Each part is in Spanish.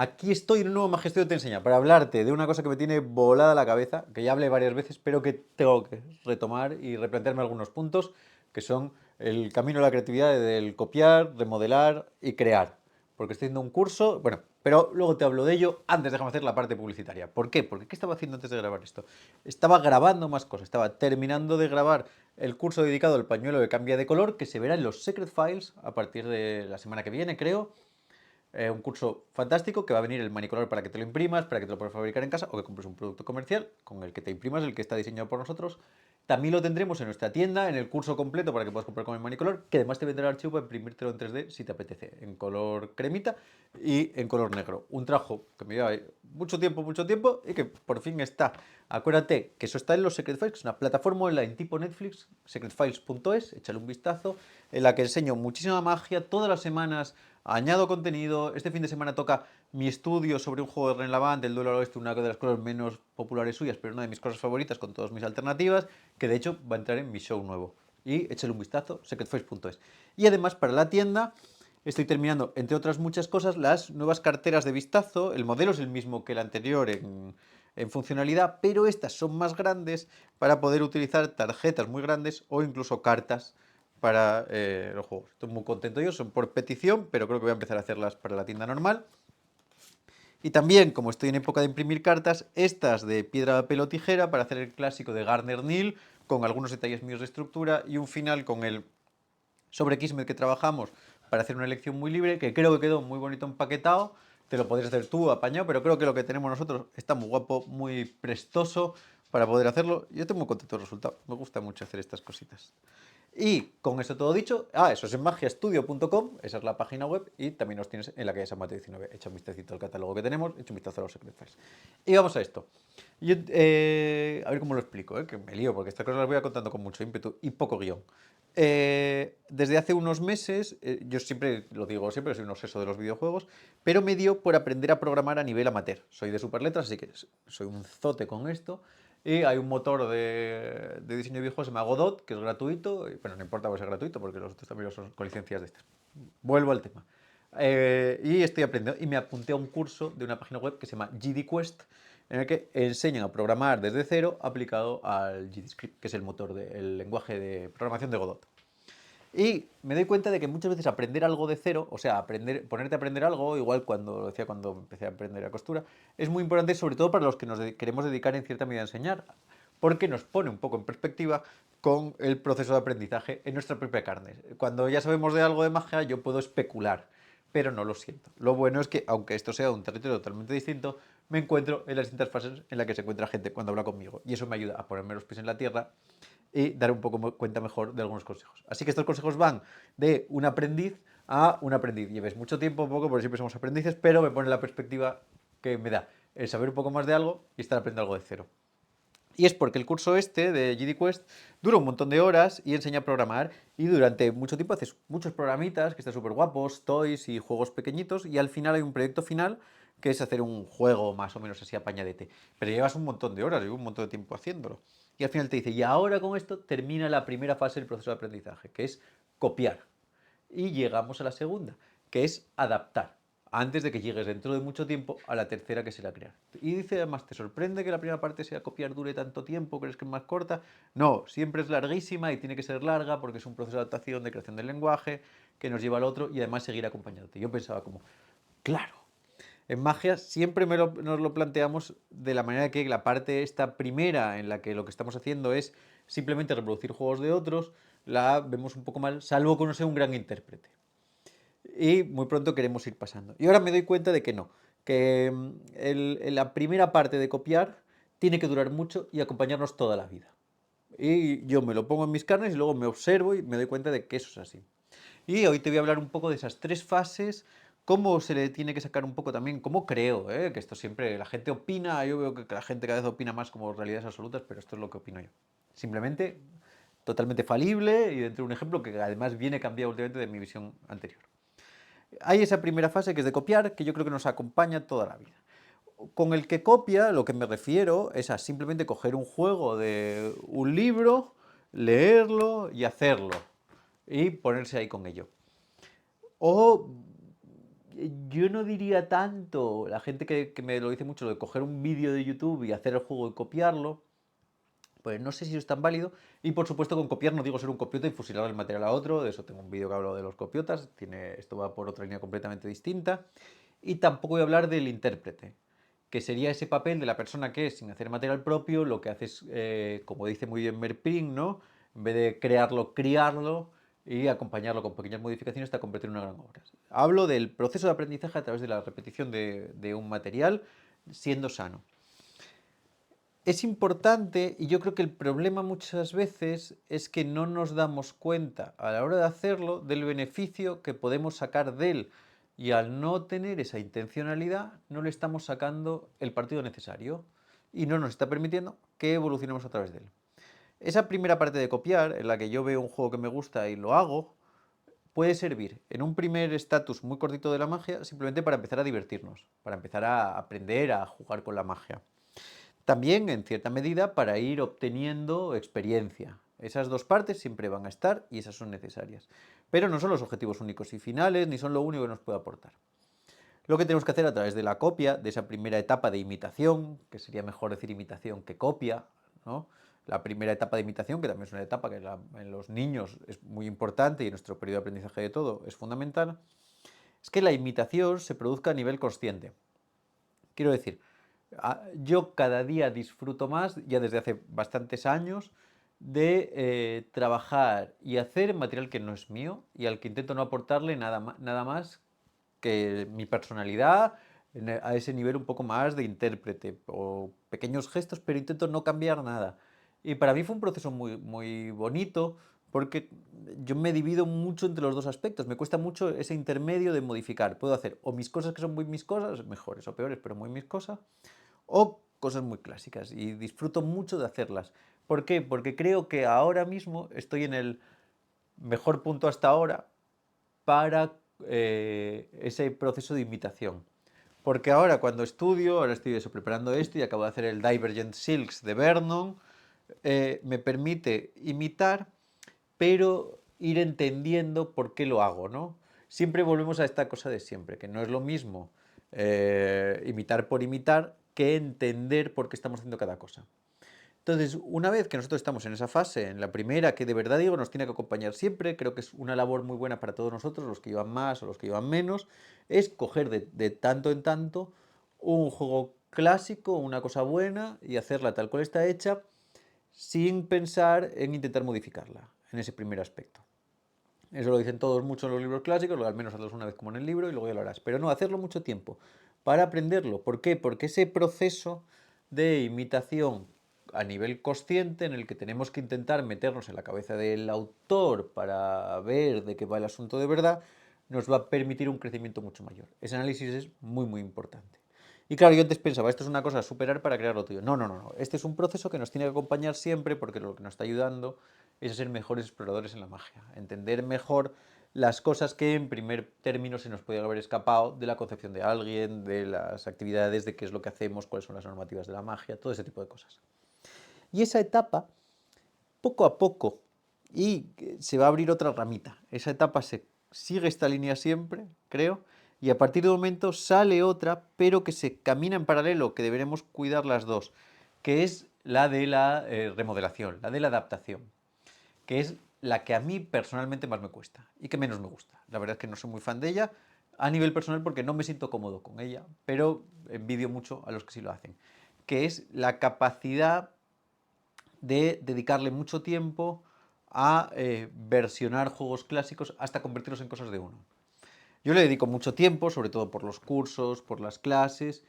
Aquí estoy en un nuevo Magisterio Te Enseña para hablarte de una cosa que me tiene volada la cabeza, que ya hablé varias veces, pero que tengo que retomar y replantearme algunos puntos, que son el camino de la creatividad del copiar, remodelar y crear. Porque estoy haciendo un curso, bueno, pero luego te hablo de ello. Antes déjame hacer la parte publicitaria. ¿Por qué? Porque ¿qué estaba haciendo antes de grabar esto? Estaba grabando más cosas, estaba terminando de grabar el curso dedicado al pañuelo que cambia de color, que se verá en los Secret Files a partir de la semana que viene, creo. Un curso fantástico que va a venir el manicolor para que te lo imprimas, para que te lo puedas fabricar en casa o que compres un producto comercial con el que te imprimas, el que está diseñado por nosotros. También lo tendremos en nuestra tienda, en el curso completo para que puedas comprar con el manicolor, que además te vendrá el archivo para imprimírtelo en 3D si te apetece, en color cremita y en color negro. Un trabajo que me lleva mucho tiempo y que por fin está. Acuérdate que eso está en los Secret Files, que es una plataforma online tipo Netflix, secretfiles.es, échale un vistazo, en la que enseño muchísima magia todas las semanas. Añado contenido. Este fin de semana toca mi estudio sobre un juego de Renlavant, el Duelo al Oeste, una de las cosas menos populares suyas, pero una de mis cosas favoritas con todas mis alternativas, que de hecho va a entrar en mi show nuevo. Y échale un vistazo, secretface.es. Y además para la tienda estoy terminando, entre otras muchas cosas, las nuevas carteras de vistazo. El modelo es el mismo que el anterior en funcionalidad, pero estas son más grandes para poder utilizar tarjetas muy grandes o incluso cartas para los juegos. Estoy muy contento yo, son por petición, pero creo que voy a empezar a hacerlas para la tienda normal. Y también, como estoy en época de imprimir cartas, estas de piedra, papel o tijera para hacer el clásico de Gardner Neal, con algunos detalles míos de estructura y un final con el sobre Kismet que trabajamos para hacer una elección muy libre, que creo que quedó muy bonito empaquetado. Te lo podrías hacer tú, apañado, pero creo que lo que tenemos nosotros está muy guapo, muy prestoso para poder hacerlo. Yo estoy muy contento del resultado. Me gusta mucho hacer estas cositas. Y con eso todo dicho, eso es en magiastudio.com, esa es la página web, y también los tienes en la calle San Mateo 19. Echa un vistacito al catálogo que tenemos, echa un vistazo a los Secret Files. Y vamos a esto. Yo, a ver cómo lo explico, que me lío, porque estas cosas las voy a contando con mucho ímpetu y poco guión. Desde hace unos meses, yo siempre, lo digo siempre, soy un obseso de los videojuegos, pero me dio por aprender a programar a nivel amateur. Soy de Superletras, así que soy un zote con esto. Y hay un motor de diseño de videojuegos que se llama Godot, que es gratuito. Y, bueno, no importa que sea gratuito, porque los otros también son con licencias de estas. Vuelvo al tema. Y estoy aprendiendo. Y me apunté a un curso de una página web que se llama GD Quest, en el que enseñan a programar desde cero aplicado al GDScript, que es el motor, el lenguaje de programación de Godot. Y me doy cuenta de que muchas veces aprender algo de cero, o sea, ponerte a aprender algo, igual cuando lo decía cuando empecé a aprender a costura, es muy importante, sobre todo para los que nos queremos dedicar en cierta medida a enseñar, porque nos pone un poco en perspectiva con el proceso de aprendizaje en nuestra propia carne. Cuando ya sabemos de algo de magia, yo puedo especular, pero no lo siento. Lo bueno es que, aunque esto sea un territorio totalmente distinto, me encuentro en las distintas fases en las que se encuentra gente cuando habla conmigo. Y eso me ayuda a ponerme los pies en la tierra y dar un poco cuenta mejor de algunos consejos. Así que estos consejos van de un aprendiz a un aprendiz. Lleves mucho tiempo, un poco, porque siempre somos aprendices, pero me pone la perspectiva que me da el saber un poco más de algo y estar aprendiendo algo de cero. Y es porque el curso este de GD Quest dura un montón de horas y enseña a programar. Y durante mucho tiempo haces muchos programitas que están súper guapos, toys y juegos pequeñitos. Y al final hay un proyecto final que es hacer un juego más o menos así apañadete. Pero llevas un montón de horas, llevo un montón de tiempo haciéndolo. Y al final te dice, y ahora con esto termina la primera fase del proceso de aprendizaje, que es copiar. Y llegamos a la segunda, que es adaptar, antes de que llegues dentro de mucho tiempo a la tercera, que será crear. Y dice además, ¿te sorprende que la primera parte sea copiar dure tanto tiempo? ¿Crees que es más corta? No, siempre es larguísima y tiene que ser larga porque es un proceso de adaptación, de creación del lenguaje, que nos lleva al otro y además seguir acompañándote. Yo pensaba como, claro, en magia siempre nos lo planteamos de la manera que la parte esta primera, en la que lo que estamos haciendo es simplemente reproducir juegos de otros, la vemos un poco mal, salvo que no sea un gran intérprete. Y muy pronto queremos ir pasando. Y ahora me doy cuenta de que no, que la primera parte de copiar tiene que durar mucho y acompañarnos toda la vida. Y yo me lo pongo en mis carnes y luego me observo y me doy cuenta de que eso es así. Y hoy te voy a hablar un poco de esas tres fases, cómo se le tiene que sacar un poco también, cómo creo, que esto siempre la gente opina, yo veo que la gente cada vez opina más como realidades absolutas, pero esto es lo que opino yo. Simplemente totalmente falible y dentro de un ejemplo que además viene cambiado últimamente de mi visión anterior. Hay esa primera fase que es de copiar, que yo creo que nos acompaña toda la vida. Con el que copia, lo que me refiero es a simplemente coger un juego de un libro, leerlo y hacerlo. Y ponerse ahí con ello. O Yo no diría tanto, la gente que me lo dice mucho, lo de coger un vídeo de YouTube y hacer el juego y copiarlo, pues no sé si es tan válido. Y por supuesto con copiar no digo ser un copiota y fusilar el material a otro, de eso tengo un vídeo que hablo de los copiotas, esto va por otra línea completamente distinta. Y tampoco voy a hablar del intérprete, que sería ese papel de la persona que, sin hacer material propio, lo que hace es, como dice muy bien Merpring, ¿no? En vez de crearlo, criarlo y acompañarlo con pequeñas modificaciones hasta convertirlo en una gran obra. Hablo del proceso de aprendizaje a través de la repetición de un material siendo sano. Es importante, y yo creo que el problema muchas veces es que no nos damos cuenta a la hora de hacerlo del beneficio que podemos sacar de él. Y al no tener esa intencionalidad, no le estamos sacando el partido necesario y no nos está permitiendo que evolucionemos a través de él. Esa primera parte de copiar, en la que yo veo un juego que me gusta y lo hago, puede servir en un primer estatus muy cortito de la magia simplemente para empezar a divertirnos, para empezar a aprender a jugar con la magia. También, en cierta medida, para ir obteniendo experiencia. Esas dos partes siempre van a estar y esas son necesarias. Pero no son los objetivos únicos y finales, ni son lo único que nos puede aportar. Lo que tenemos que hacer a través de la copia, de esa primera etapa de imitación, que sería mejor decir imitación que copia, ¿no? La primera etapa de imitación, que también es una etapa que en los niños es muy importante y en nuestro periodo de aprendizaje de todo es fundamental, es que la imitación se produzca a nivel consciente. Quiero decir, yo cada día disfruto más, ya desde hace bastantes años, de trabajar y hacer material que no es mío y al que intento no aportarle nada más que mi personalidad a ese nivel un poco más de intérprete o pequeños gestos, pero intento no cambiar nada. Y para mí fue un proceso muy, muy bonito porque yo me divido mucho entre los dos aspectos. Me cuesta mucho ese intermedio de modificar. Puedo hacer o mis cosas que son muy mis cosas, mejores o peores, pero muy mis cosas, o cosas muy clásicas. Y disfruto mucho de hacerlas. ¿Por qué? Porque creo que ahora mismo estoy en el mejor punto hasta ahora para ese proceso de imitación. Porque ahora cuando estudio, ahora estoy eso, preparando esto y acabo de hacer el Divergent Silks de Vernon, me permite imitar, pero ir entendiendo por qué lo hago, ¿no? Siempre volvemos a esta cosa de siempre, que no es lo mismo imitar por imitar que entender por qué estamos haciendo cada cosa. Entonces, una vez que nosotros estamos en esa fase, en la primera, que de verdad digo, nos tiene que acompañar siempre, creo que es una labor muy buena para todos nosotros, los que llevan más o los que llevan menos, es coger de tanto en tanto un juego clásico, una cosa buena, y hacerla tal cual está hecha, sin pensar en intentar modificarla, en ese primer aspecto. Eso lo dicen todos mucho en los libros clásicos, al menos hazlo una vez como en el libro y luego ya lo harás. Pero no, hacerlo mucho tiempo para aprenderlo. ¿Por qué? Porque ese proceso de imitación a nivel consciente en el que tenemos que intentar meternos en la cabeza del autor para ver de qué va el asunto de verdad, nos va a permitir un crecimiento mucho mayor. Ese análisis es muy, muy importante. Y claro, yo antes pensaba, esto es una cosa a superar para crear lo tuyo. No, no, no, no. Este es un proceso que nos tiene que acompañar siempre porque lo que nos está ayudando es a ser mejores exploradores en la magia, entender mejor las cosas que en primer término se nos pueden haber escapado de la concepción de alguien, de las actividades, de qué es lo que hacemos, cuáles son las normativas de la magia, todo ese tipo de cosas. Y esa etapa, poco a poco, y se va a abrir otra ramita. Esa etapa se sigue esta línea siempre, creo, y a partir de un momento sale otra, pero que se camina en paralelo, que deberemos cuidar las dos, que es la de la remodelación, la de la adaptación, que es la que a mí personalmente más me cuesta y que menos me gusta. La verdad es que no soy muy fan de ella a nivel personal porque no me siento cómodo con ella, pero envidio mucho a los que sí lo hacen, que es la capacidad de dedicarle mucho tiempo a versionar juegos clásicos hasta convertirlos en cosas de uno. Yo le dedico mucho tiempo, sobre todo por los cursos, por las clases,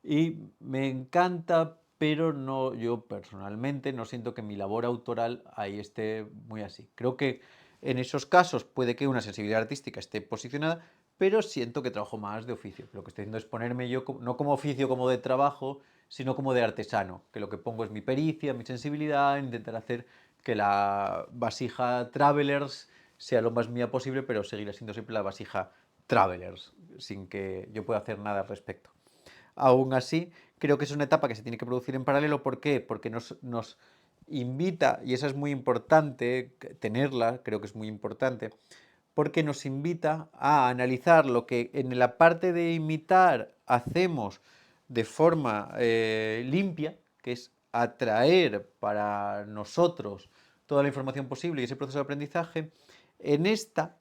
y me encanta, pero no, yo personalmente no siento que mi labor autoral ahí esté muy así. Creo que en esos casos puede que una sensibilidad artística esté posicionada, pero siento que trabajo más de oficio. Lo que estoy haciendo es ponerme yo, no como oficio como de trabajo, sino como de artesano, que lo que pongo es mi pericia, mi sensibilidad, intentar hacer que la vasija Travelers sea lo más mía posible, pero seguirá siendo siempre la vasija Travelers, sin que yo pueda hacer nada al respecto. Aún así, creo que es una etapa que se tiene que producir en paralelo. ¿Por qué? Porque nos invita, y esa es muy importante tenerla, creo que es muy importante, porque nos invita a analizar lo que en la parte de imitar hacemos de forma limpia, que es atraer para nosotros toda la información posible y ese proceso de aprendizaje. En esta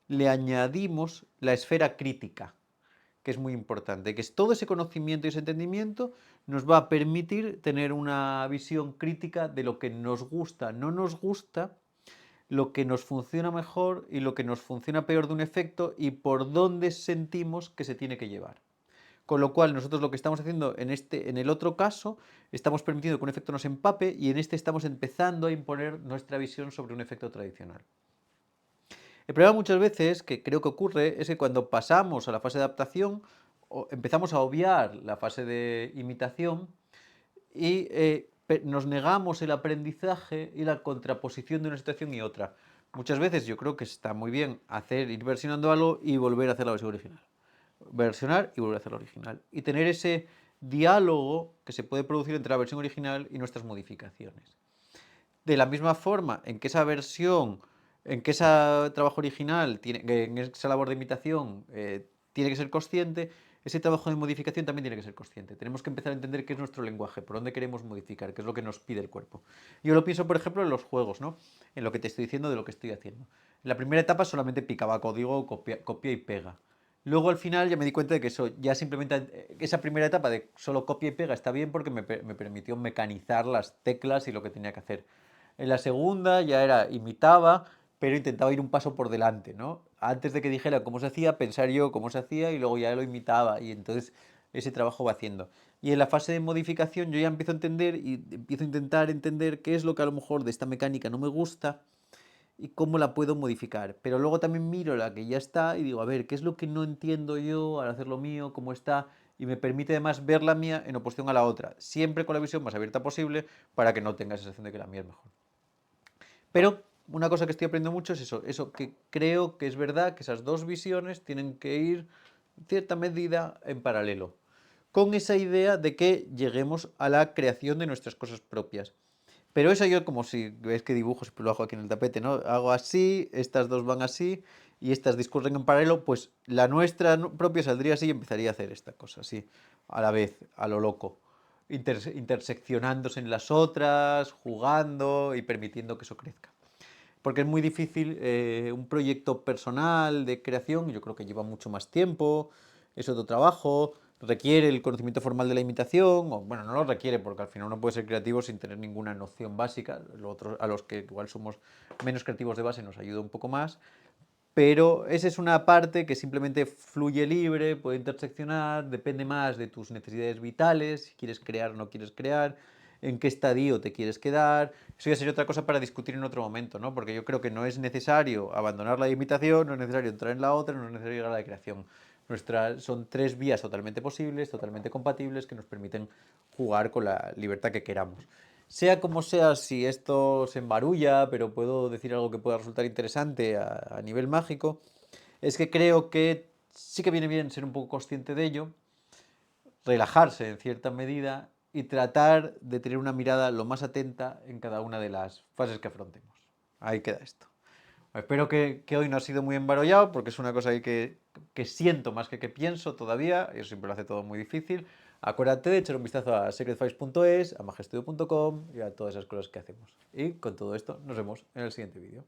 le añadimos la esfera crítica, que es muy importante, que es todo ese conocimiento y ese entendimiento nos va a permitir tener una visión crítica de lo que nos gusta, no nos gusta, lo que nos funciona mejor y lo que nos funciona peor de un efecto y por dónde sentimos que se tiene que llevar. Con lo cual, nosotros lo que estamos haciendo en el otro caso, estamos permitiendo que un efecto nos empape y en este estamos empezando a imponer nuestra visión sobre un efecto tradicional. El problema muchas veces, que creo que ocurre, es que cuando pasamos a la fase de adaptación, empezamos a obviar la fase de imitación y nos negamos el aprendizaje y la contraposición de una situación y otra. Muchas veces yo creo que está muy bien ir versionando algo y volver a hacer la versión original. Versionar y volver a hacer la original. Y tener ese diálogo que se puede producir entre la versión original y nuestras modificaciones. De la misma forma en que esa versión, en que ese trabajo original, en esa labor de imitación, tiene que ser consciente, ese trabajo de modificación también tiene que ser consciente. Tenemos que empezar a entender qué es nuestro lenguaje, por dónde queremos modificar, qué es lo que nos pide el cuerpo. Yo lo pienso, por ejemplo, en los juegos, ¿no? En lo que te estoy diciendo de lo que estoy haciendo. En la primera etapa solamente picaba código, copia y pega. Luego al final ya me di cuenta de que eso ya simplemente, esa primera etapa de solo copia y pega está bien porque me permitió mecanizar las teclas y lo que tenía que hacer. En la segunda ya imitaba, pero intentaba ir un paso por delante, ¿no? Antes de que dijera cómo se hacía, pensar yo cómo se hacía y luego ya lo imitaba y entonces ese trabajo va haciendo. Y en la fase de modificación yo ya empiezo a entender y empiezo a intentar entender qué es lo que a lo mejor de esta mecánica no me gusta y cómo la puedo modificar. Pero luego también miro la que ya está y digo, a ver, ¿qué es lo que no entiendo yo al hacer lo mío? ¿Cómo está? Y me permite además ver la mía en oposición a la otra, siempre con la visión más abierta posible para que no tenga esa sensación de que la mía es mejor. Pero una cosa que estoy aprendiendo mucho es eso que creo que es verdad, que esas dos visiones tienen que ir en cierta medida en paralelo, con esa idea de que lleguemos a la creación de nuestras cosas propias. Pero eso yo como si ves que dibujo, siempre lo hago aquí en el tapete, ¿no? Hago así, estas dos van así y estas discurren en paralelo, pues la nuestra propia saldría así y empezaría a hacer esta cosa así, a la vez, a lo loco, interseccionándose en las otras, jugando y permitiendo que eso crezca. Porque es muy difícil un proyecto personal de creación, yo creo que lleva mucho más tiempo, es otro trabajo, requiere el conocimiento formal de la imitación, o bueno, no lo requiere porque al final uno puede ser creativo sin tener ninguna noción básica, a los que igual somos menos creativos de base nos ayuda un poco más, pero esa es una parte que simplemente fluye libre, puede interseccionar, depende más de tus necesidades vitales, si quieres crear o no quieres crear, en qué estadio te quieres quedar. Eso ya sería otra cosa para discutir en otro momento, ¿no? Porque yo creo que no es necesario abandonar la imitación, no es necesario entrar en la otra, no es necesario llegar a la creación. Son tres vías totalmente posibles, totalmente compatibles, que nos permiten jugar con la libertad que queramos. Sea como sea, si esto se embarulla, pero puedo decir algo que pueda resultar interesante a nivel mágico, es que creo que sí que viene bien ser un poco consciente de ello, relajarse en cierta medida y tratar de tener una mirada lo más atenta en cada una de las fases que afrontemos. Ahí queda esto. Espero que hoy no ha sido muy embarollado, porque es una cosa que siento más que pienso todavía, y eso siempre lo hace todo muy difícil. Acuérdate de echar un vistazo a secretfiles.es, a magestudio.com y a todas esas cosas que hacemos. Y con todo esto nos vemos en el siguiente vídeo.